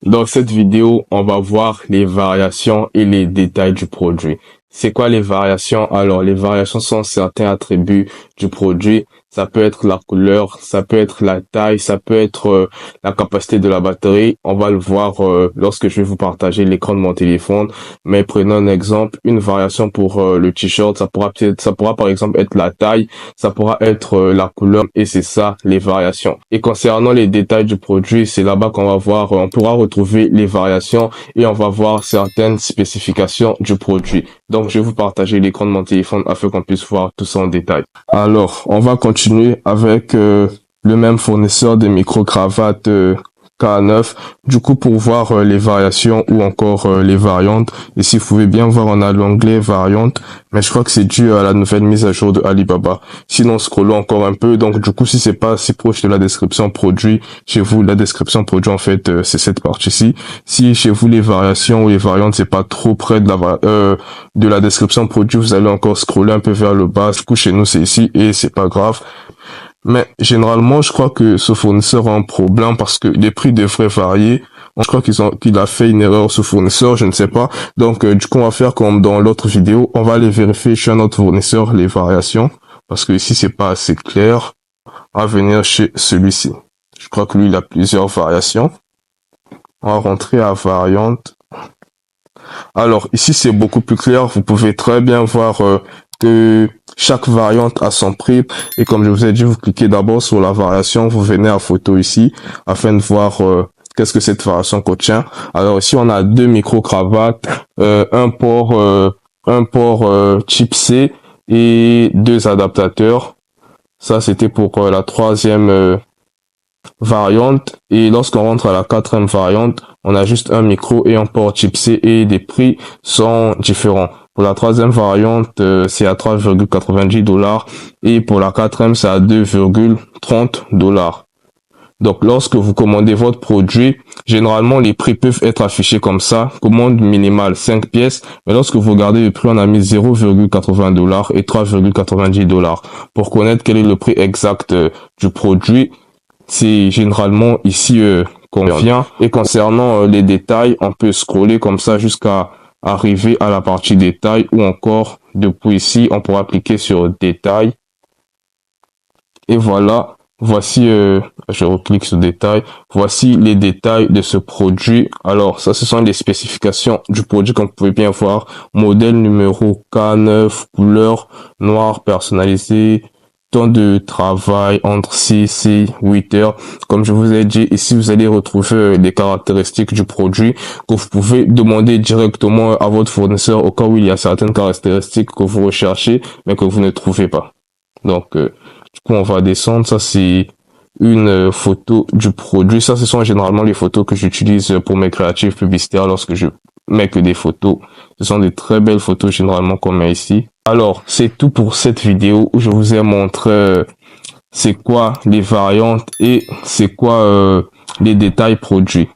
Dans cette vidéo, on va voir les variations et les détails du produit. C'est quoi les variations? Alors, les variations sont certains attributs du produit. Ça peut être la couleur, ça peut être la taille, ça peut être la capacité de la batterie. On va le voir lorsque je vais vous partager l'écran de mon téléphone. Mais prenons un exemple, une variation pour le t-shirt, ça pourra par exemple être la taille, ça pourra être la couleur, et c'est ça les variations. Et concernant les détails du produit, c'est là-bas qu'on va voir, on pourra retrouver les variations et on va voir certaines spécifications du produit. Donc, je vais vous partager l'écran de mon téléphone afin qu'on puisse voir tout ça en détail. Alors, on va continuer avec le même fournisseur de micro-cravates K9. Du coup, pour voir les variations ou encore les variantes, ici, vous pouvez bien voir, on a l'onglet variante, mais je crois que c'est dû à la nouvelle mise à jour de Alibaba. Sinon, scrollons encore un peu. Donc, du coup, si c'est pas assez proche de la description produit, chez vous, la description produit, en fait, c'est cette partie-ci. Si chez vous, les variations ou les variantes, c'est pas trop près de la description produit, vous allez encore scroller un peu vers le bas. Du coup, chez nous, c'est ici et c'est pas grave. Mais généralement, je crois que ce fournisseur a un problème parce que les prix devraient varier. Je crois qu'il a fait une erreur, ce fournisseur, je ne sais pas. Donc, du coup, on va faire comme dans l'autre vidéo. On va aller vérifier chez un autre fournisseur les variations. Parce que ici, c'est pas assez clair. On va venir chez celui-ci. Je crois que lui, il a plusieurs variations. On va rentrer à variante. Alors, ici, c'est beaucoup plus clair. Vous pouvez très bien voir que chaque variante a son prix. Et comme je vous ai dit, vous cliquez d'abord sur la variation, vous venez à photo ici, afin de voir qu'est-ce que cette variation contient. Alors ici, on a deux micro-cravates, un port type C et deux adaptateurs. Ça, c'était pour la troisième variante. Et lorsqu'on rentre à la quatrième variante, on a juste un micro et un port type C et les prix sont différents. Pour la troisième variante, c'est à 3,90 $ et pour la quatrième, c'est à 2,30 $. Donc, lorsque vous commandez votre produit, généralement, les prix peuvent être affichés comme ça. Commande minimale 5 pièces. Mais lorsque vous regardez le prix, on a mis 0,80 $ et 3,90 $. Pour connaître quel est le prix exact du produit, c'est généralement ici qu'on vient. Et concernant les détails, on peut scroller comme ça jusqu'à arriver à la partie détails ou encore depuis ici, on pourra cliquer sur détails. Et voilà, voici, je reclique sur détails. Voici les détails de ce produit. Alors, ça, ce sont les spécifications du produit comme vous pouvez bien voir. Modèle numéro K9, couleur noire personnalisée. Temps de travail entre 6 et 8 heures. Comme je vous ai dit, ici, vous allez retrouver les caractéristiques du produit que vous pouvez demander directement à votre fournisseur au cas où il y a certaines caractéristiques que vous recherchez, mais que vous ne trouvez pas. Donc, du coup, on va descendre. Ça, c'est une photo du produit. Ça, ce sont généralement les photos que j'utilise pour mes créatives publicitaires lorsque je mets que des photos. Ce sont des très belles photos généralement qu'on met ici. Alors, c'est tout pour cette vidéo où je vous ai montré c'est quoi les variantes et c'est quoi les détails produits.